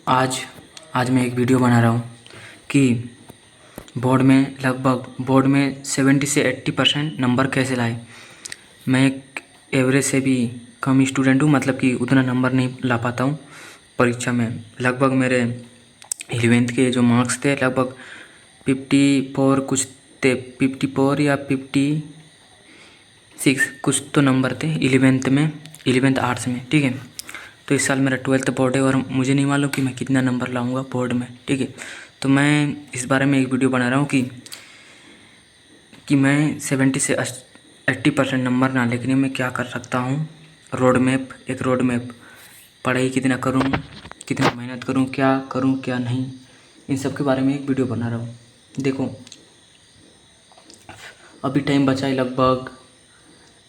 आज आज मैं एक वीडियो बना रहा हूँ कि बोर्ड में 70 से 80% नंबर कैसे लाए। मैं एक एवरेज से भी कम स्टूडेंट हूँ, मतलब कि उतना नंबर नहीं ला पाता हूँ परीक्षा में। लगभग मेरे 11th के जो मार्क्स थे लगभग 54 कुछ थे, 54 या 56 कुछ तो नंबर थे 11th आर्ट्स में। ठीक है, तो इस साल मेरा 12th बोर्ड है और मुझे नहीं मालूम कि मैं कितना नंबर लाऊंगा बोर्ड में। ठीक है, तो मैं इस बारे में एक वीडियो बना रहा हूँ कि मैं 70 से 80% नंबर ना लेकिन मैं क्या कर सकता हूँ। एक रोड मैप, पढ़ाई कितना करूँ, कितना मेहनत करूँ क्या नहीं, इन सब के बारे में एक वीडियो बना रहा हूँ। देखो, अभी टाइम बचा है लगभग,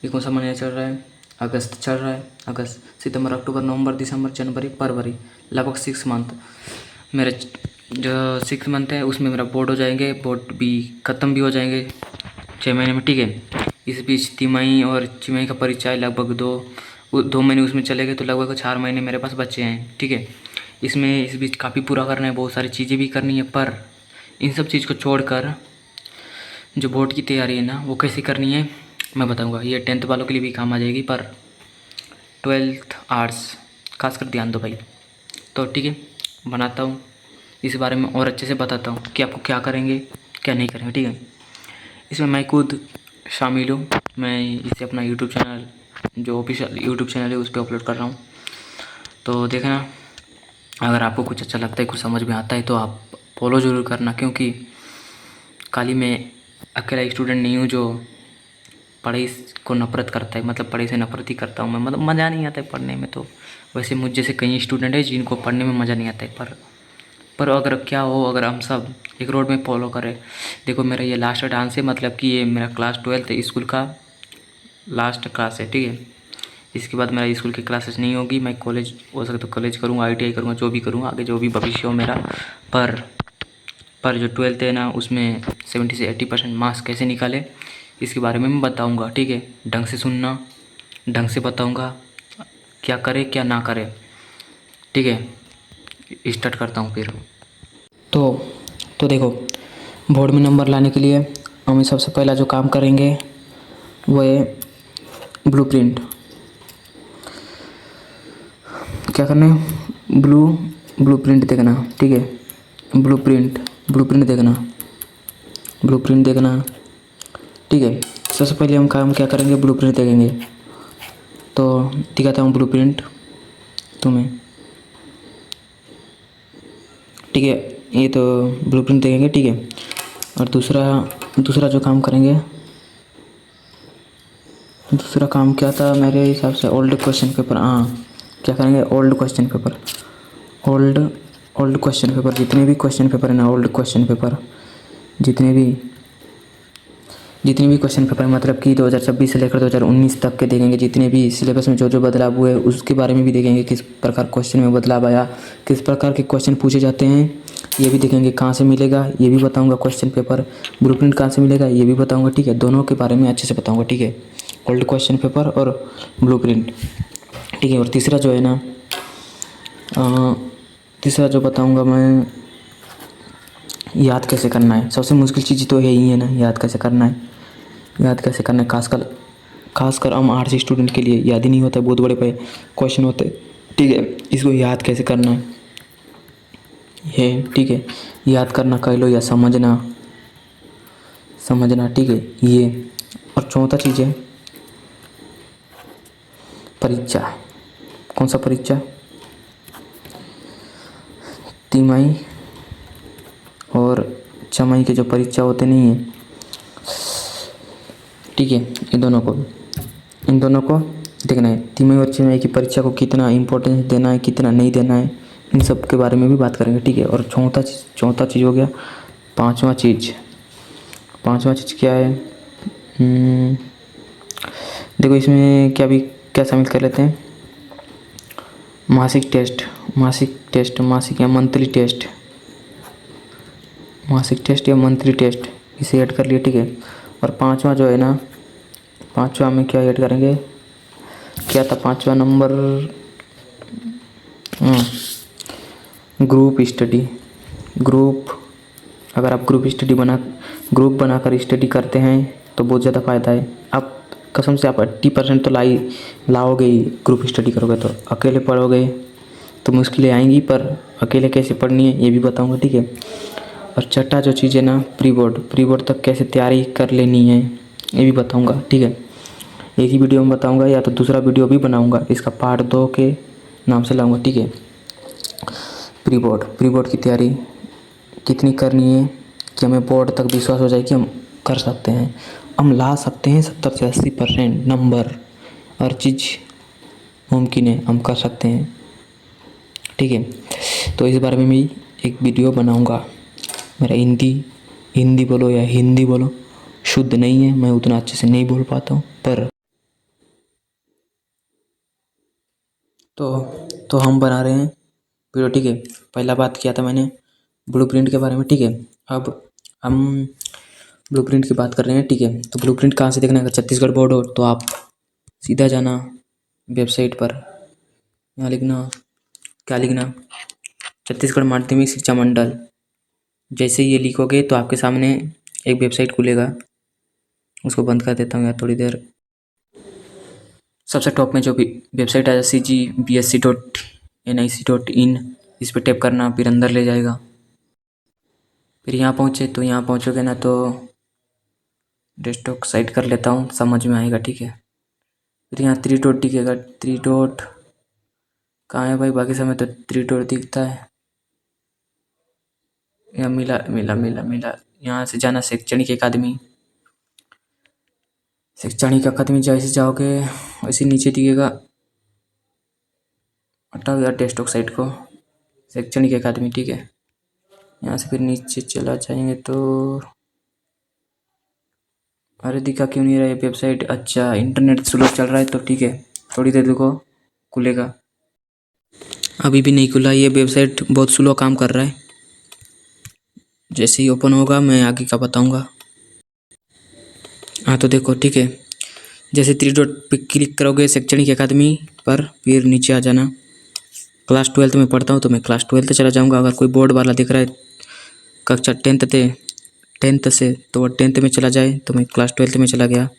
ये कौन सा महीना चल रहा है, अगस्त चल रहा है। अगस्त, सितंबर, अक्टूबर, नवंबर, दिसंबर, जनवरी, फरवरी, लगभग 6 मंथ। मेरे जो 6 मंथ है उसमें मेरा बोर्ड हो जाएंगे, बोर्ड भी ख़त्म भी हो जाएंगे 6 महीने में। ठीक है, इस बीच तिमाही और छिमाही का परिचय लगभग 2 महीने उसमें चले गए, तो लगभग 4 महीने मेरे पास बचे हैं। ठीक है, इस बीच काफ़ी पूरा करना है, बहुत सारी चीज़ें भी करनी है, पर इन सब चीज़ को छोड़कर जो बोर्ड की तैयारी है ना वो कैसे करनी है मैं बताऊंगा। ये 10th वालों के लिए भी काम आ जाएगी, पर 12th आर्ट्स खासकर ध्यान दो भाई। तो ठीक है, बनाता हूँ इस बारे में और अच्छे से बताता हूँ कि आपको क्या करेंगे क्या नहीं करेंगे। ठीक है, इसमें मैं खुद शामिल हूँ। मैं इसे अपना यूट्यूब चैनल, जो ऑफिशियल यूट्यूब चैनल है उस पर अपलोड कर रहा हूँ, तो देखना। अगर आपको कुछ अच्छा लगता है, कुछ समझ में आता है तो आप फॉलो ज़रूर करना, क्योंकि खाली मैं अकेला स्टूडेंट नहीं हूँ जो पढ़ाई को नफरत करता है, मतलब पढ़ाई से नफरत ही करता हूँ मैं, मतलब मज़ा नहीं आता है पढ़ने में। तो वैसे मुझ जैसे कई स्टूडेंट हैं जिनको पढ़ने में मज़ा नहीं आता है, पर अगर क्या हो, अगर हम सब एक रोड में फॉलो करें। देखो, मेरा ये लास्ट डांस है, मतलब कि ये मेरा क्लास 12th स्कूल का लास्ट क्लास है। ठीक है, इसके बाद मेरा स्कूल की क्लासेस नहीं होगी। मैं कॉलेज हो सकता तो कॉलेज करूँगा, ITI करूँगा, जो भी करूँगा आगे, जो भी भविष्य हो मेरा। पर जो 12th है ना उसमें 70 से 80% मार्क्स कैसे निकाले इसके बारे में मैं बताऊंगा। ठीक है, ढंग से सुनना, ढंग से बताऊंगा क्या करे क्या ना करे। ठीक है, स्टार्ट करता हूँ फिर। तो देखो, बोर्ड में नंबर लाने के लिए हमें सबसे पहला जो काम करेंगे वो है ब्लूप्रिंट। क्या करना है, ब्लूप्रिंट देखना। ठीक है, ब्लूप्रिंट देखना। ठीक है, सबसे पहले हम काम क्या करेंगे, ब्लूप्रिंट देखेंगे। तो दिखाता हूँ ब्लूप्रिंट तुम्हें। ठीक है, ये तो ब्लूप्रिंट देखेंगे। ठीक है, और दूसरा जो काम करेंगे, दूसरा काम क्या था मेरे हिसाब से, ओल्ड क्वेश्चन पेपर। हाँ, क्या करेंगे, ओल्ड क्वेश्चन पेपर, जितने भी क्वेश्चन पेपर है ना, ओल्ड क्वेश्चन पेपर, जितने भी क्वेश्चन पेपर मतलब कि 2026 से लेकर 2019 तक के देखेंगे। जितने भी सिलेबस में जो बदलाव हुए उसके बारे में भी देखेंगे, किस प्रकार क्वेश्चन में बदलाव आया, किस प्रकार के क्वेश्चन पूछे जाते हैं ये भी देखेंगे। कहाँ से मिलेगा ये भी बताऊंगा, क्वेश्चन पेपर ब्लूप्रिंट कहाँ से मिलेगा ये भी बताऊंगा। ठीक है, दोनों के बारे में अच्छे से बताऊंगा। ठीक है, ओल्ड क्वेश्चन पेपर और ब्लूप्रिंट। ठीक है, और तीसरा जो है ना, तीसरा जो बताऊँगा मैं, याद कैसे करना है। सबसे मुश्किल चीज़ तो यही है ना, याद कैसे करना है। खासकर हम आर्ट्स स्टूडेंट के लिए याद ही नहीं होता, बहुत बड़े बड़े क्वेश्चन होते हैं। ठीक है, इसको याद कैसे करना है। ठीक है, याद करना कह लो या समझना। ठीक है, ये। और चौथा चीज़ है परीक्षा। कौन सा परीक्षा, तिमाही और छमाही के जो परीक्षा होते नहीं है। ठीक है, इन दोनों को देखना है। तिमाही और छमाही की परीक्षा को कितना इम्पोर्टेंस देना है, कितना नहीं देना है, इन सब के बारे में भी बात करेंगे। ठीक है, और चौथा चीज़ हो गया, पांचवा चीज़ क्या है। देखो, इसमें क्या शामिल कर लेते हैं, मासिक टेस्ट या मंथली टेस्ट, इसे ऐड कर लिए। ठीक है, और पांचवा जो है ना, पांचवा में क्या ऐड करेंगे, क्या था पांचवा नंबर, ग्रुप स्टडी। ग्रुप अगर आप ग्रुप बनाकर स्टडी करते हैं तो बहुत ज़्यादा फ़ायदा है। आप कसम से आप 80% तो लाओगे ही। ग्रुप स्टडी करोगे तो अकेले पढ़ोगे तो मुश्किलें आएंगी, पर अकेले कैसे पढ़नी है ये भी बताऊंगा, ठीक है। और छठा जो चीज़ है ना, प्री बोर्ड तक कैसे तैयारी कर लेनी है ये भी बताऊंगा, ठीक है। एक ही वीडियो में बताऊंगा या तो दूसरा वीडियो भी बनाऊंगा, इसका पार्ट 2 के नाम से लाऊंगा, ठीक है। प्री बोर्ड की तैयारी कितनी करनी है कि हमें बोर्ड तक विश्वास हो जाए कि हम कर सकते हैं, हम ला सकते हैं 70 से 80% नंबर। हर चीज़ मुमकिन है, हम कर सकते हैं, ठीक है। तो इस बारे में मैं एक वीडियो बनाऊंगा। मेरा हिंदी बोलो या हिंदी बोलो शुद्ध नहीं है, मैं उतना अच्छे से नहीं बोल पाता हूँ, पर तो हम बना रहे हैं वीडियो, ठीक है। पहला बात किया था मैंने ब्लूप्रिंट के बारे में, ठीक है। अब हम ब्लूप्रिंट की बात कर रहे हैं, ठीक है। तो ब्लूप्रिंट कहाँ से देखना है? अगर छत्तीसगढ़ बोर्ड हो तो आप सीधा जाना वेबसाइट पर, यहाँ लिखना, क्या लिखना, छत्तीसगढ़ माध्यमिक शिक्षा मंडल। जैसे ये लिखोगे तो आपके सामने एक वेबसाइट खुलेगा। उसको बंद कर देता हूँ यार थोड़ी देर। सबसे टॉप में जो भी वेबसाइट है cgbsc.nic.in, इस पर टैप करना, फिर अंदर ले जाएगा। फिर यहाँ पहुँचोगे ना तो डेस्कटॉप साइट कर लेता हूँ, समझ में आएगा, ठीक है। फिर यहाँ 3 डॉट दिखेगा, 3 डॉट कहाँ है भाई? बाकी समय तो 3 डॉट दिखता है। यहाँ मिला। यहाँ से जाना शैक्षणिक अकादमी जैसे जाओगे वैसे नीचे दिखेगा, हटाओ यार डेस्कटॉप साइट को, शैक्षणिक अकादमी, ठीक है। यहाँ से फिर नीचे चला जाएंगे तो अरे दिखा क्यों नहीं रहा है वेबसाइट? अच्छा, इंटरनेट स्लो चल रहा है तो ठीक है, थोड़ी देर रुको, खुलेगा। अभी भी नहीं खुला, ये वेबसाइट बहुत स्लो काम कर रहा है। जैसे ही ओपन होगा मैं आगे का बताऊंगा। हाँ तो देखो, ठीक है। जैसे 3 डॉट पे क्लिक करोगे शैक्षणिक अकादमी पर, फिर नीचे आ जाना। क्लास 12 में पढ़ता हूँ तो मैं क्लास 12 चला जाऊँगा। अगर कोई बोर्ड वाला दिख रहा है कक्षा 10th से, तो वो 10th में चला जाए, तो मैं क्लास 12 में चला गया।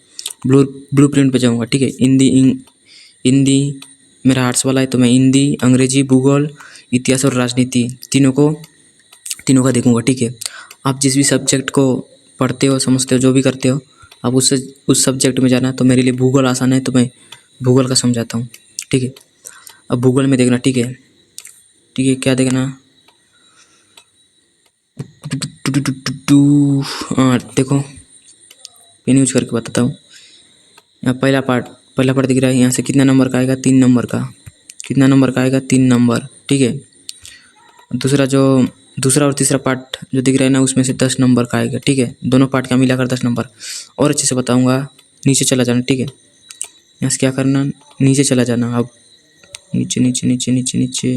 ब्लूप्रिंट पे जाऊँगा, ठीक है। हिंदी मेरा आर्ट्स वाला है तो मैं हिंदी, अंग्रेजी, भूगोल, इतिहास और राजनीति तीनों का देखूँगा, ठीक है। आप जिस भी सब्जेक्ट को पढ़ते हो, समझते हो, जो भी करते हो, आप उस सब्जेक्ट में जाना। तो मेरे लिए भूगोल आसान है तो मैं भूगोल का समझाता हूँ, ठीक है। अब भूगोल में देखना, ठीक है। क्या देखना? हाँ देखो, पेन यूज करके बताता हूँ। यहाँ पहला पार्ट दिख रहा है। यहाँ से कितना नंबर का आएगा? 3 नंबर का। कितना नंबर का आएगा? 3 नंबर, ठीक है। दूसरा और तीसरा पार्ट जो दिख रहा है ना, उसमें से 10 नंबर का आएगा, ठीक है। दोनों पार्ट का मिलाकर 10 नंबर। और अच्छे से बताऊँगा, नीचे चला जाना, ठीक है। यहाँ से क्या करना? नीचे चला जाना। अब नीचे।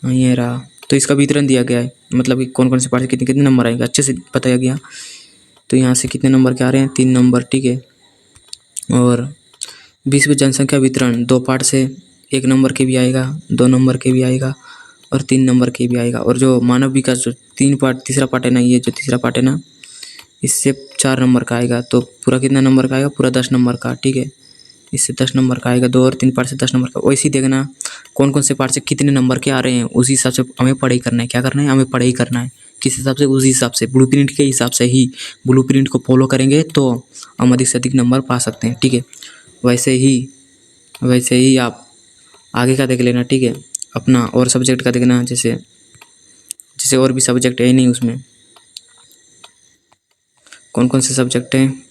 हाँ ये रहा। तो इसका वितरण दिया गया है, मतलब कि कौन कौन से पार्ट से कितने कितने नंबर आएंगे, अच्छे से बताया गया। तो यहाँ से कितने नंबर के आ रहे हैं? 3 नंबर, ठीक है। और विश्व जनसंख्या वितरण 2 पार्ट से 1 नंबर के भी आएगा, 2 नंबर के भी आएगा और 3 नंबर के भी आएगा। और जो मानव विकास जो तीसरा पार्ट है ना, ये जो तीसरा पार्ट है ना, इससे 4 नंबर का आएगा। तो पूरा कितना नंबर का आएगा? पूरा 10 नंबर का, ठीक है। इससे 10 नंबर का आएगा। 2 और 3 पार्ट से 10 नंबर का। वैसे ही देखना कौन कौन से पार्ट से कितने नंबर के आ रहे हैं, उसी हिसाब से हमें पढ़ाई करना है। क्या करना है? हमें पढ़ाई करना है। किस हिसाब से? उसी हिसाब से, ब्लूप्रिंट के हिसाब से ही। ब्लूप्रिंट को फॉलो करेंगे तो हम अधिक से अधिक नंबर पा सकते हैं, ठीक है। वैसे ही आप आगे का देख लेना, ठीक है। अपना और सब्जेक्ट का देखना, जैसे और भी सब्जेक्ट है नहीं उसमें। कौन कौन से सब्जेक्ट हैं?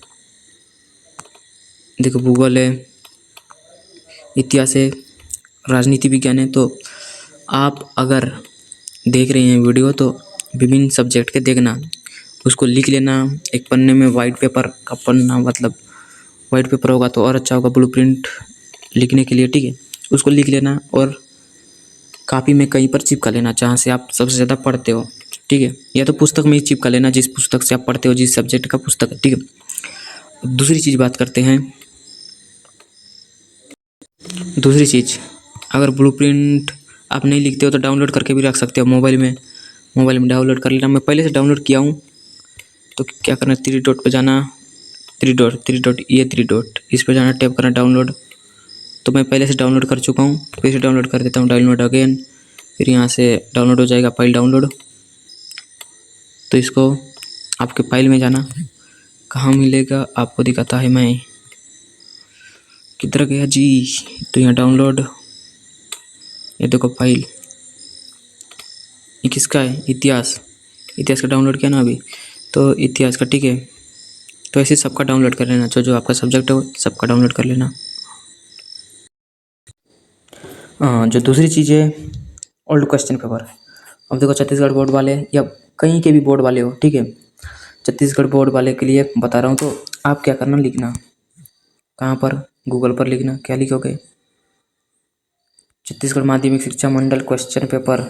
देखो, भूगोल है, इतिहास है, राजनीति विज्ञान है। तो आप अगर देख रहे हैं वीडियो तो विभिन्न सब्जेक्ट के देखना, उसको लिख लेना एक पन्ने में। वाइट पेपर का पन्ना, मतलब वाइट पेपर होगा तो और अच्छा होगा ब्लूप्रिंट लिखने के लिए, ठीक है। उसको लिख लेना और कापी में कहीं पर चिपका लेना जहाँ से आप सबसे ज़्यादा पढ़ते हो, ठीक है। या तो पुस्तक में ही चिपका लेना, जिस पुस्तक से आप पढ़ते हो, जिस सब्जेक्ट का पुस्तक है, ठीक है। दूसरी चीज़ बात करते हैं। दूसरी चीज़, अगर ब्लूप्रिंट आप नहीं लिखते हो तो डाउनलोड करके भी रख सकते हो मोबाइल में डाउनलोड कर लेना। मैं पहले से डाउनलोड किया हूँ। तो क्या करना, 3 डॉट पे जाना, 3 डॉट ये 3 डॉट इस पे जाना, टैप करना डाउनलोड। तो मैं पहले से डाउनलोड कर चुका हूँ, फिर से डाउनलोड कर देता हूँ, डाउनलोड अगेन। फिर यहाँ से डाउनलोड हो जाएगा फाइल डाउनलोड। तो इसको आपके फाइल में जाना, कहाँ मिलेगा आपको दिखाता है, मैं किधर गया जी। तो यहाँ डाउनलोड, ये देखो फाइल, ये किसका है, इतिहास का डाउनलोड किया ना अभी, तो इतिहास का, ठीक है। तो ऐसे सबका डाउनलोड कर लेना, जो आपका सब्जेक्ट हो सबका डाउनलोड कर लेना। हाँ, जो दूसरी चीज़ है, ओल्ड क्वेश्चन पेपर। अब देखो छत्तीसगढ़ बोर्ड वाले या कहीं के भी बोर्ड वाले हो, ठीक है, छत्तीसगढ़ बोर्ड वाले के लिए बता रहा हूँ। तो आप क्या करना, लिखना कहाँ पर, गूगल पर लिखना। क्या लिखोगे, छत्तीसगढ़ माध्यमिक शिक्षा मंडल क्वेश्चन पेपर,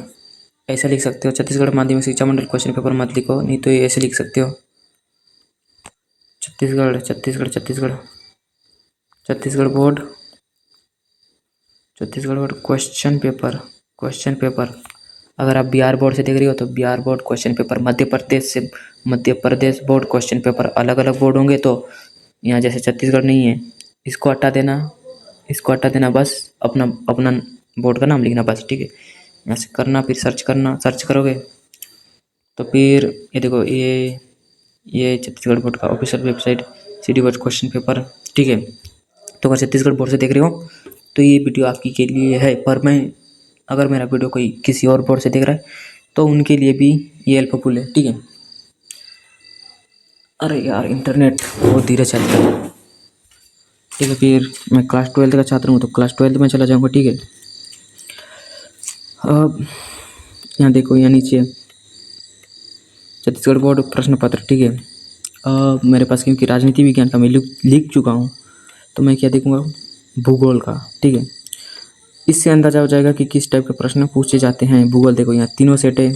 ऐसा लिख सकते हो। छत्तीसगढ़ माध्यमिक शिक्षा मंडल क्वेश्चन पेपर मत लिखो, नहीं तो ये ऐसे लिख सकते हो, Chhattisgarh Chhattisgarh Chhattisgarh Chhattisgarh board question paper. अगर आप बिहार बोर्ड से देख रही हो तो Bihar board question paper, Madhya Pradesh board question paper, अलग अलग बोर्ड होंगे। तो यहाँ जैसे छत्तीसगढ़ नहीं है, इसको हटा देना, बस अपना अपना बोर्ड का नाम लिखना बस, ठीक है। यहाँ से करना, फिर सर्च करोगे तो फिर ये देखो, ये छत्तीसगढ़ बोर्ड का official website, city board question paper, ठीक है। तो अगर छत्तीसगढ़ बोर्ड से देख रहे हो तो ये वीडियो आपकी के लिए है, पर मैं अगर मेरा वीडियो कोई किसी और बोर्ड से देख रहा है तो उनके लिए भी ये हेल्पफुल है, ठीक है। अरे यार, इंटरनेट बहुत धीरे चलता है, ठीक है। फिर मैं क्लास 12 का छात्र हूँ, तो क्लास 12 में चला जाऊँगा, ठीक है। अब यहाँ देखो, यहाँ नीचे छत्तीसगढ़ बोर्ड प्रश्न पत्र, ठीक है। मेरे पास क्योंकि राजनीति विज्ञान का मैं लिख चुका हूँ, तो मैं क्या देखूँगा, भूगोल का, ठीक है। इससे अंदाजा हो जाएगा कि किस टाइप के प्रश्न पूछे जाते हैं। भूगोल देखो, यहाँ तीनों सेट है,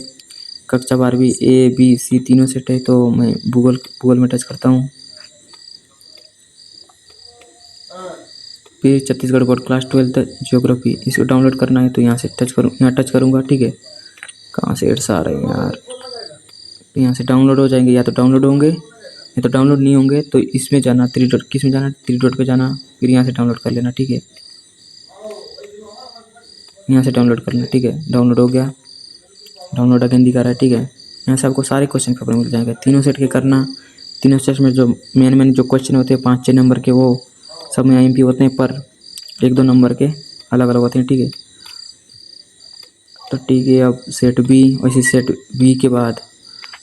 कक्षा 12वीं A, B, C तीनों सेट है। तो मैं भूगोल में टच करता हूँ। फिर छत्तीसगढ़ बोर्ड क्लास 12 ज्योग्राफी, इसको डाउनलोड करना है, तो यहाँ से टच करूँगा, ठीक है। कहाँ से एड्स आ रहे हैं यार, यहाँ से डाउनलोड हो जाएंगे, या तो डाउनलोड होंगे या तो डाउनलोड नहीं होंगे। तो इसमें जाना, 3 डॉट, किस में जाना, 3 डॉट पे जाना, फिर यहाँ से डाउनलोड कर लेना, ठीक है। यहाँ से डाउनलोड कर लेना, ठीक है। डाउनलोड हो गया, डाउनलोड अगेन दिखा रहा है, ठीक है। यहाँ से आपको सारे क्वेश्चन पेपर मिल जाएंगे, तीनों सेट के करना। तीनों सेट में जो मेन जो क्वेश्चन होते हैं 5-6 नंबर के, वो सब में IMP होते हैं, पर 1-2 नंबर के अलग अलग होते हैं, ठीक है। तो ठीक है, अब सेट बी, वैसे सेट बी के बाद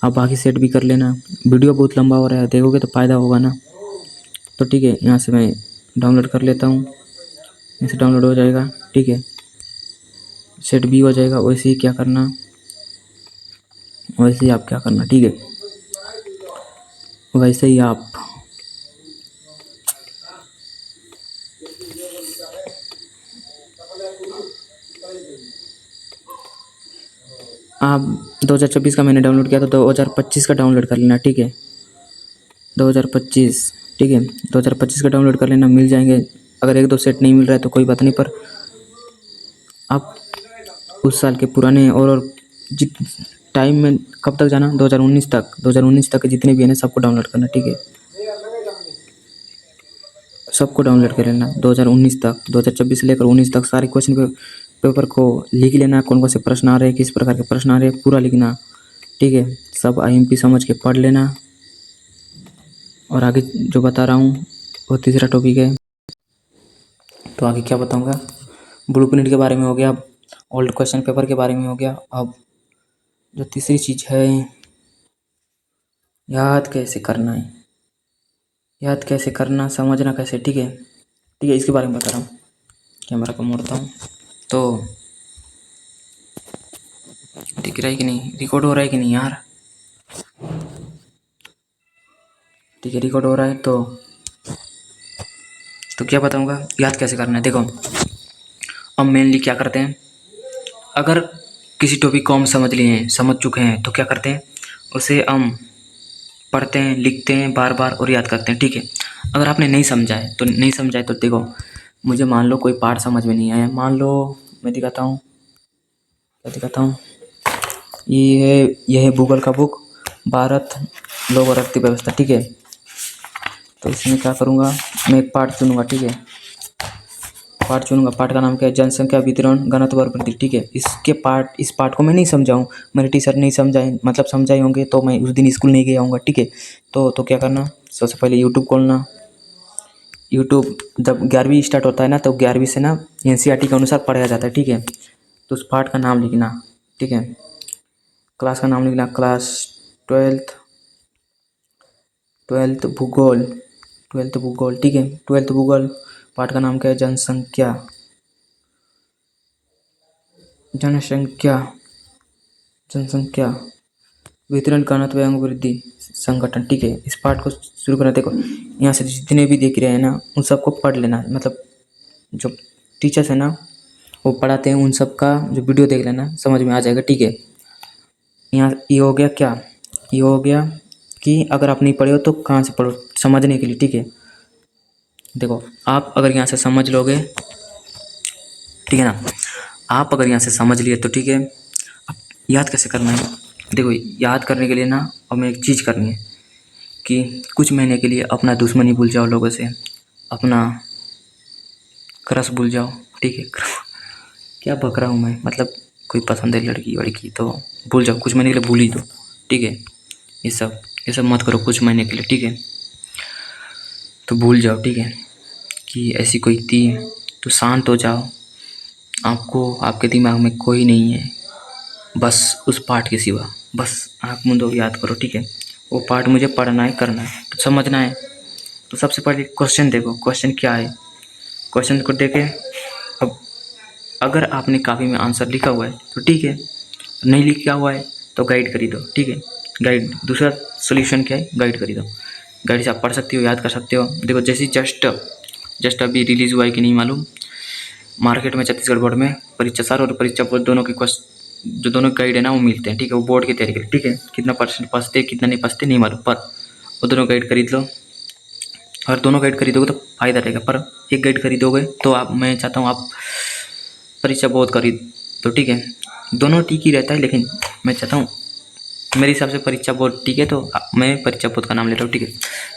आप बाकी सेट भी कर लेना। वीडियो बहुत लंबा हो रहा है, देखोगे तो फ़ायदा होगा ना। तो ठीक है, यहाँ से मैं डाउनलोड कर लेता हूँ, यहाँ से डाउनलोड हो जाएगा, ठीक है। सेट बी हो जाएगा। वैसे ही क्या करना, वैसे ही आप क्या करना, ठीक है। वैसे ही आप 2024 का मैंने डाउनलोड किया, तो 2025 का डाउनलोड कर लेना, ठीक है। 2025, ठीक है, 2025 का डाउनलोड कर लेना, मिल जाएंगे। अगर 1-2 सेट नहीं मिल रहा है तो कोई बात नहीं, पर आप उस साल के पुराने और जित टाइम में कब तक जाना, 2019 तक के जितने भी हैं ना, सबको डाउनलोड करना, ठीक है। सबको डाउनलोड कर लेना 2019 तक, 2024 से लेकर 19 तक सारे क्वेश्चन पेपर को लिख लेना। कौन कौन से प्रश्न आ रहे हैं, किस प्रकार के प्रश्न आ रहे हैं, पूरा लिखना, ठीक है। सब IMP समझ के पढ़ लेना। और आगे जो बता रहा हूँ वो तीसरा टॉपिक है। तो आगे क्या बताऊँगा, ब्लूप्रिंट के बारे में हो गया, ओल्ड क्वेश्चन पेपर के बारे में हो गया। अब जो तीसरी चीज़ है, याद कैसे करना है, याद कैसे करना, समझना कैसे, ठीक है, ठीक है। इसके बारे में बता रहा हूँ। कैमरा को मोड़ता हूँ, तो दिख रहा है कि नहीं, रिकॉर्ड हो रहा है कि नहीं यार, ठीक है, रिकॉर्ड हो रहा है। तो क्या बताऊँगा, याद कैसे करना है। देखो, अब मेनली क्या करते हैं, अगर किसी टॉपिक को हम समझ चुके हैं, तो क्या करते हैं, उसे हम पढ़ते हैं, लिखते हैं बार बार और याद करते हैं, ठीक है। अगर आपने नहीं समझा है तो देखो, मुझे मान लो कोई पार्ट समझ में नहीं आया, मान लो मैं दिखाता हूँ, क्या दिखाता हूँ, ये है गूगल का बुक भारत लोक और अर्थव्यवस्था, ठीक है। तो इसमें क्या करूँगा, मैं एक पार्ट चुनूँगा, ठीक है। पार्ट चुनूँगा, पार्ट का नाम क्या है, जनसंख्या वितरण घनत्व और वृद्धि, ठीक है। इस पार्ट को मैं नहीं समझाऊँ, मेरे टीचर नहीं समझाए, मतलब समझाए होंगे तो मैं उस दिन स्कूल नहीं गया हूँगा, ठीक है। तो क्या करना, सबसे पहले यूट्यूब खोलना। यूट्यूब जब 11वीं स्टार्ट होता है ना, तो 11वीं से ना एनसीईआरटी के अनुसार पढ़ाया जाता है, ठीक है। तो उस पार्ट का नाम लिखना, ठीक है। क्लास का नाम लिखना, क्लास 12th भूगोल, 12th भूगोल, ठीक है। 12th भूगोल पार्ट का नाम क्या है, जनसंख्या वितरण घनत्व एवं वृद्धि संगठन, ठीक है। इस पार्ट को शुरू करना, देखो यहाँ से जितने भी देख रहे हैं ना उन सबको पढ़ लेना, मतलब जो टीचर्स है ना वो पढ़ाते हैं उन सब का जो वीडियो देख लेना, समझ में आ जाएगा, ठीक है। यहाँ ये हो गया क्या, ये हो गया कि अगर आप नहीं पढ़े हो तो कहाँ से पढ़ो, समझने के लिए, ठीक है। देखो आप अगर यहाँ से समझ लोगे, ठीक है ना, आप अगर यहाँ से समझ लिए तो ठीक है। अब याद कैसे करना है, देखो याद करने के लिए ना हमें एक चीज़ करनी है कि कुछ महीने के लिए अपना दुश्मनी भूल जाओ लोगों से, अपना क्रश भूल जाओ, ठीक है। क्या बक रहा हूँ मैं, मतलब कोई पसंद है लड़की वड़की तो भूल जाओ, कुछ महीने के लिए भूल ही दो, ठीक है। ये सब मत करो कुछ महीने के लिए, ठीक है। तो भूल जाओ, ठीक है, कि ऐसी कोई थी, तो शांत हो जाओ। आपको आपके दिमाग में कोई नहीं है बस उस पाठ के सिवा, बस आँख मूंदो, याद करो, ठीक है। वो पाठ मुझे पढ़ना है, करना है, तो समझना है। तो सबसे पहले क्वेश्चन देखो, क्वेश्चन क्या है, क्वेश्चन को देखे। अब अगर आपने कॉपी में आंसर लिखा हुआ है तो ठीक है, नहीं लिखा हुआ है तो गाइड कर ही दो, ठीक है। गाइड, दूसरा सोल्यूशन क्या है, गाइड कर ही दो। गाइड से आप पढ़ सकते हो, याद कर सकते हो। देखो जैसे जस्ट अभी रिलीज़ हुआ है कि नहीं मालूम, मार्केट में छत्तीसगढ़ बोर्ड में परीक्षा सार और परीक्षा बोर्ड दोनों की जो दोनों गाइड है ना वो मिलते हैं, ठीक है। वो बोर्ड की तैयारी के लिए, ठीक है। कितना परसेंट पढ़ते कितना नहीं पढ़ते नहीं मालूम, पर वो दोनों गाइड खरीद लो। अगर दोनों गाइड खरीदोगे तो फ़ायदा रहेगा, पर एक गाइड खरीदोगे तो मैं चाहता हूँ आप परीक्षा बोर्ड खरीद तो, ठीक है। दोनों ठीक ही रहता है, लेकिन मैं चाहता हूँ मेरे हिसाब से परीक्षा बोर्ड ठीक है, तो मैं परीक्षा बोर्ड का नाम लेता हूँ, ठीक है।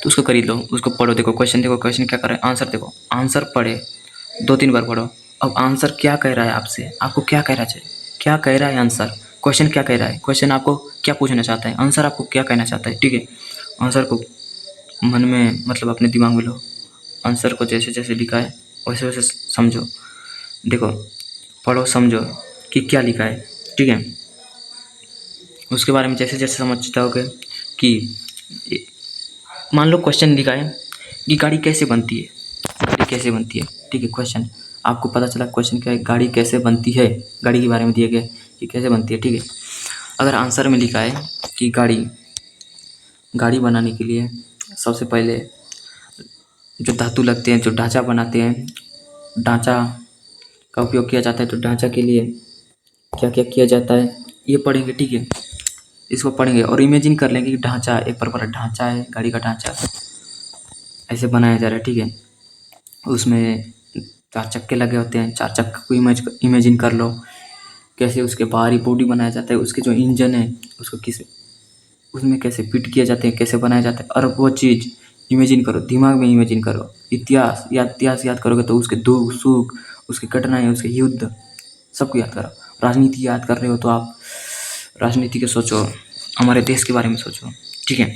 तो उसको खरीद लो, उसको पढ़ो, देखो क्वेश्चन क्या कर रहा है, आंसर देखो, आंसर पढ़े 2-3 बार पढ़ो। अब आंसर क्या कह रहा है आपसे, आपको क्या कह रहा है, क्या कह रहा है आंसर, क्वेश्चन क्या कह रहा है, क्वेश्चन आपको क्या पूछना चाहता है, आंसर आपको क्या कहना चाहता है, ठीक है। आंसर को मन में, मतलब अपने दिमाग में लो, आंसर को जैसे जैसे लिखा है वैसे वैसे समझो, देखो पढ़ो समझो कि क्या लिखा है, ठीक है। उसके बारे में जैसे जैसे समझ जाओगे कि मान लो क्वेश्चन लिखा है कि गाड़ी कैसे बनती है, गाड़ी कैसे बनती है, ठीक है। क्वेश्चन आपको पता चला, क्वेश्चन क्या है, गाड़ी कैसे बनती है, गाड़ी के बारे में दिया गया कि कैसे बनती है, ठीक है। अगर आंसर में लिखा है कि गाड़ी बनाने के लिए सबसे पहले जो धातु लगते हैं, जो ढांचा बनाते हैं, ढांचा का उपयोग किया जाता है, तो ढांचा के लिए क्या क्या किया जाता है ये पढ़ेंगे, ठीक है। इसको पढ़ेंगे और इमेजिन कर लेंगे कि ढांचा, एक प्रकार ढांचा है, गाड़ी का ढांचा ऐसे बनाया जा रहा है, ठीक है। उसमें 4 चक्के लगे होते हैं, 4 चक्के को इमेजिन कर लो, कैसे उसके बाहरी बॉडी बनाया जाता है, उसके जो इंजन है उसको उसमें कैसे फिट किया जाते हैं, कैसे बनाया जाता है, और वो चीज़ इमेजिन करो, दिमाग में इमेजिन करो। इतिहास याद करोगे तो उसके दुख सुख, उसकी घटनाएं, उसके युद्ध सबको याद करो। राजनीति याद कर रहे हो तो आप राजनीति के सोचो, हमारे देश के बारे में सोचो, ठीक है।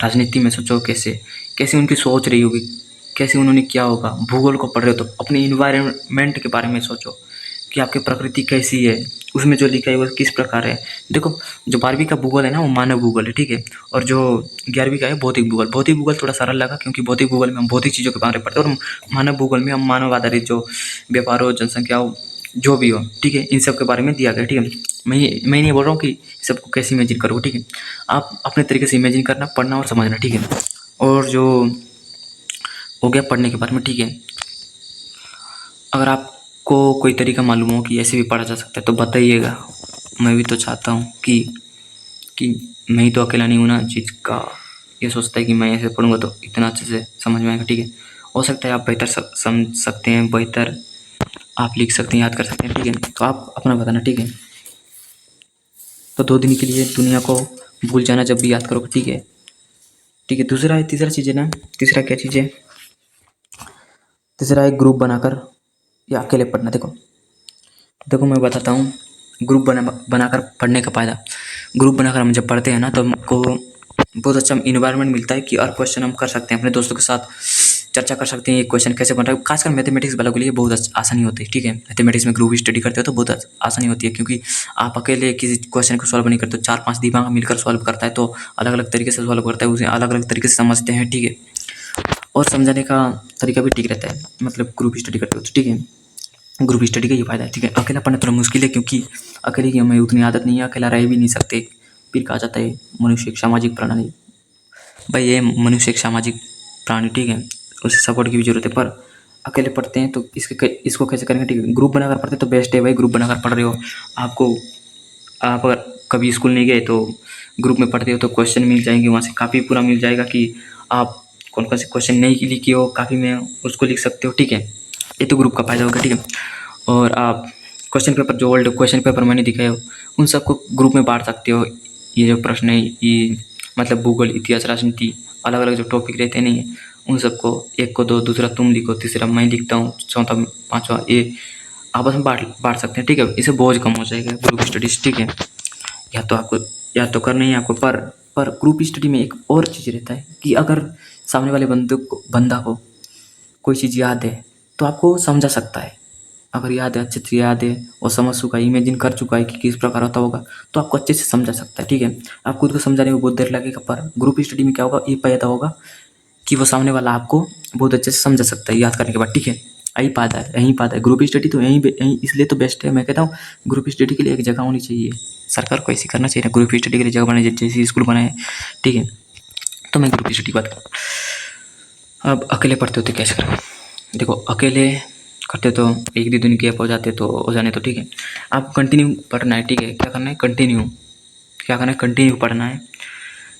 राजनीति में सोचो कैसे कैसे उनकी सोच रही होगी, कैसे उन्होंने किया होगा। भूगोल को पढ़ रहे हो तो अपने इन्वायरमेंट के बारे में सोचो कि आपकी प्रकृति कैसी है, उसमें जो लिखा है वो किस प्रकार है। देखो जो 12वीं का भूगोल है ना वो मानव भूगोल है, ठीक है। और जो 11वीं का है भौतिक भूगोल। भौतिक भूगोल थोड़ा सरल लगा क्योंकि भौतिक भूगोल में हम भौतिक चीज़ों के बारे में पढ़ते हैं, और मानव भूगोल में हम मानव आधारित जो व्यापार हो, जनसंख्या हो, जो भी हो, ठीक है, इन सब के बारे में दिया गया, ठीक है। मैं नहीं बोल रहा हूँ कि सबको कैसे इमेजिन करो, ठीक है। आप अपने तरीके से इमेजिन करना, पढ़ना और समझना, ठीक है। और जो हो गया पढ़ने के बारे में, ठीक है। अगर आपको कोई तरीका मालूम हो कि ऐसे भी पढ़ा जा सकता है तो बताइएगा। मैं भी तो चाहता हूँ कि मैं ही तो अकेला नहीं हूँ ना चीज़ का ये सोचता है कि मैं ऐसे पढ़ूँगा तो इतना अच्छे से समझ में आएगा, ठीक है। हो सकता है आप बेहतर समझ सकते हैं, बेहतर आप लिख सकते हैं, याद कर सकते हैं, ठीक है। तो आप अपना बताना, ठीक है। तो 2 दिन के लिए दुनिया को भूल जाना जब भी याद करोगे, ठीक है। ठीक है, तीसरा चीज़ है ना, तीसरा क्या चीज़ है, तीसरा है ग्रुप बनाकर या अकेले पढ़ना। देखो देखो मैं बताता हूँ, ग्रुप बनाकर पढ़ने का फ़ायदा। ग्रुप बनाकर हम जब पढ़ते हैं ना तो हमको बहुत अच्छा इन्वायरमेंट मिलता है कि और क्वेश्चन हम कर सकते हैं, अपने दोस्तों के साथ चर्चा कर सकते हैं ये क्वेश्चन कैसे बन रहा है। खासकर मैथमेटिक्स वालों के लिए बहुत आसानी होती है, ठीक है। मैथमेटिक्स में ग्रुप स्टडी करते हो तो बहुत आसानी होती है, क्योंकि आप अकेले किसी क्वेश्चन को सॉल्व नहीं करते, 4-5 दिमाग मिलकर सॉल्व करता है, तो अलग अलग तरीके से सॉल्व करता है, उसे अलग अलग तरीके से समझते हैं, ठीक है। और समझाने का तरीका भी ठीक रहता है, मतलब ग्रुप स्टडी करते हो तो, ठीक है। ग्रुप स्टडी का ये फ़ायदा है, ठीक है। अकेला पढ़ना थोड़ा मुश्किल है, क्योंकि अकेले की हमें उतनी आदत नहीं है, अकेला रह भी नहीं सकते। फिर कहा जाता है मनुष्य एक सामाजिक प्राणी, भाई ये मनुष्य एक सामाजिक प्राणी, ठीक है, उसे सपोर्ट की भी जरूरत है। पर अकेले पढ़ते हैं तो इसको कैसे करेंगे, ठीक है। ग्रुप बनाकर पढ़ते तो बेस्ट है भाई, ग्रुप बनाकर पढ़ रहे हो आपको, आप अगर कभी स्कूल नहीं गए तो ग्रुप में पढ़ते हो तो क्वेश्चन मिल जाएंगे, वहाँ से काफ़ी पूरा मिल जाएगा कि आप कौन कौन से क्वेश्चन नहीं लिखे हो काफ़ी में उसको लिख सकते हो, ठीक है। ये तो ग्रुप का फ़ायदा होगा, ठीक है। और आप क्वेश्चन पेपर, जो ओल्ड क्वेश्चन पेपर मैंने दिखाए हो उन सबको ग्रुप में बांट सकते हो। ये जो प्रश्न है, ये मतलब भूगोल, इतिहास, राजनीति, अलग अलग जो टॉपिक रहते नहीं है उन सबको, एक को दो, दूसरा तुम लिखो, तीसरा मैं लिखता हूँ, चौथा पाँचवा ये आपस में बांट बांट सकते हैं, ठीक है। इससे बोझ कम हो जाएगा ग्रुप स्टडीज, ठीक है। या तो आपको या तो करना ही है आपको, पर ग्रुप स्टडी में एक और चीज़ रहता है कि अगर सामने वाले बंदा को कोई चीज़ याद है तो आपको समझा सकता है। अगर याद है, अच्छे से याद है और समझ चुका है, इमेजिन कर चुका है कि किस प्रकार होता होगा, तो आपको अच्छे से समझा सकता है, ठीक है। आप खुद को समझाने में बहुत देर लगेगा, पर ग्रुप स्टडी में क्या होगा, ये फायदा होगा कि वो सामने वाला आपको बहुत अच्छे से समझा सकता है याद करने के बाद, ठीक है। यही पाता है ग्रुप स्टडी तो यहीं इसलिए तो बेस्ट है। मैं कहता हूँ ग्रुप स्टडी के लिए एक जगह होनी चाहिए, सरकार को ऐसी करना चाहिए ना, ग्रुप स्टडी के लिए जगह बनानी चाहिए, जैसे स्कूल बनाए, ठीक है। तो मैं ग्रुप स्टडी की बात करूँ। अब अकेले पढ़ते हो तो कैसे करें, देखो अकेले करते तो एक दो दिन गैप हो जाने तो ठीक है। आप कंटिन्यू पढ़ना है, ठीक है। क्या करना है, कंटिन्यू पढ़ना है,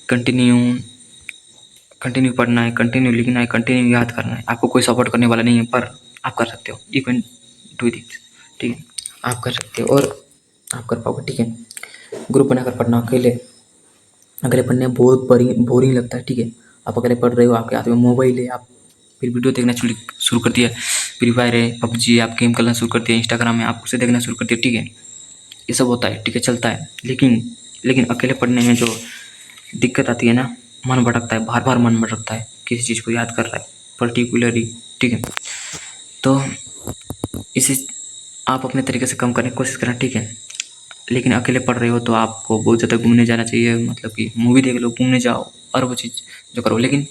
कंटिन्यू पढ़ना है, कंटिन्यू लिखना है, कंटिन्यू याद करना है। आपको कोई सपोर्ट करने वाला नहीं है, पर आप कर सकते हो, यू कैन डू दिस, ठीक है। आप कर सकते हो और आप कर पाओगे, ठीक है। ग्रुप बनाकर पढ़ना, अकेले पढ़ने में बहुत बोरिंग लगता है, ठीक है। आप अकेले पढ़ रहे हो, आपके हाथ में मोबाइल है, आप फिर वीडियो देखना शुरू कर दिया, फ्री फायर है, पबजी है, आप गेम खेलना शुरू कर दिया, इंस्टाग्राम है, आप उसे देखना शुरू कर दिया, ठीक है। ये सब होता है, ठीक है, चलता है। लेकिन अकेले पढ़ने में जो दिक्कत आती है ना, मन भटकता है, बार बार मन भटकता है, किसी चीज़ को याद कर रहा है पर्टिकुलरली, ठीक है। तो इसे आप अपने तरीके से कम करने की कोशिश करें, ठीक है। लेकिन अकेले पढ़ रहे हो तो आपको बहुत ज़्यादा घूमने जाना चाहिए, मतलब कि मूवी देख लो, घूमने जाओ और वो चीज़ जो करो। लेकिन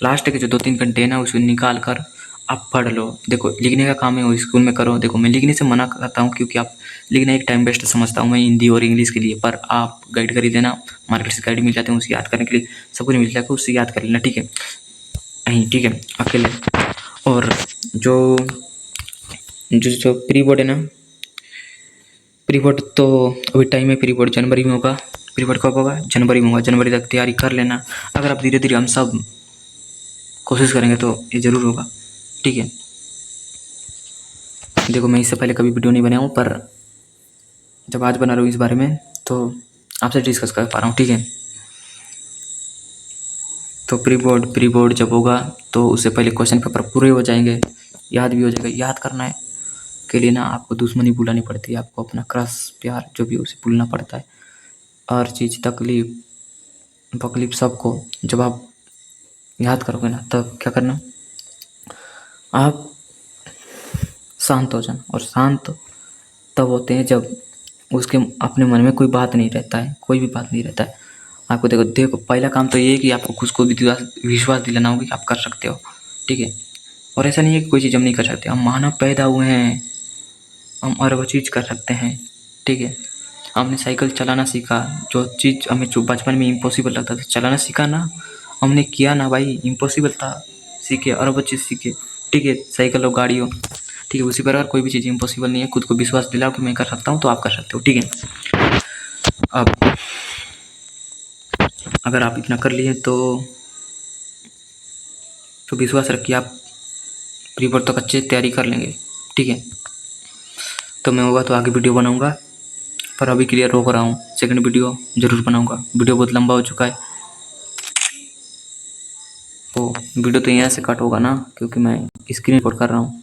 लास्ट के जो 2-3 घंटे है ना, उसको निकाल कर आप पढ़ लो। देखो लिखने का काम है वो स्कूल में करो। देखो मैं लिखने से मना करता हूँ, क्योंकि आप लिखना एक टाइम वेस्ट समझता हूँ मैं हिंदी और इंग्लिश के लिए, पर आप गाइड कर ही लेना, मार्केट से गाइड मिल जाते हैं, उसे याद करने के लिए सब कुछ मिल जाएगा, उससे याद कर लेना, ठीक है। यहीं, ठीक है, अकेले। और जो जो जो प्री बोर्ड है ना, प्री बोर्ड तो अभी टाइम है, प्री बोर्ड जनवरी में होगा। प्री बोर्ड कब होगा, जनवरी में होगा। जनवरी तक तैयारी कर लेना। अगर आप धीरे धीरे हम सब कोशिश करेंगे तो ये ज़रूर होगा, ठीक है। देखो मैं इससे पहले कभी वीडियो नहीं बनाया हूँ, पर जब आज बना रहा हूँ इस बारे में तो आपसे डिस्कस कर पा रहा हूँ, ठीक है। तो प्री बोर्ड जब होगा तो उससे पहले क्वेश्चन पेपर पूरे हो जाएंगे, याद भी हो जाएगा। याद करना है के लिए ना आपको दुश्मनी भुलानी पड़ती है, आपको अपना क्रश प्यार जो भी उसे भूलना पड़ता है। हर चीज़ तकलीफ सबको जब आप याद करोगे ना, तब क्या करना, आप शांत हो जाना। और शांत तब होते हैं जब उसके अपने मन में कोई बात नहीं रहता है, कोई भी बात नहीं रहता है। आपको देखो पहला काम तो ये है कि आपको खुद को विश्वास दिलाना होगा कि आप कर सकते हो, ठीक है। और ऐसा नहीं है कि कोई चीज़ हम नहीं कर सकते, हम मानव पैदा हुए हैं, हम और वो चीज़ कर सकते हैं, ठीक है। हमने साइकिल चलाना सीखा, जो चीज़ हमें जो बचपन में इम्पॉसिबल लगता था चलाना सीखा ना, हमने किया ना भाई, इम्पॉसिबल था, सीखे और वो चीज़ सीखे, ठीक है। साइकिल हो, गाड़ी हो, ठीक है। उसी प्रकार कोई भी चीज़ इम्पॉसिबल नहीं है। खुद को विश्वास दिलाओ कि मैं कर सकता हूँ, तो आप कर सकते हो, ठीक है। अब अगर आप इतना कर लिए तो विश्वास रखिए आप प्री बोर्ड तक अच्छे तैयारी कर लेंगे, ठीक है। तो मैं होगा तो आगे वीडियो बनाऊंगा। पर अभी क्लियर रोक रहा हूँ। सेकंड वीडियो ज़रूर बनाऊंगा। वीडियो बहुत लंबा हो चुका है। तो वीडियो तो यहाँ से कट होगा ना, क्योंकि मैं स्क्रीन रिकॉर्ड कर रहा हूँ।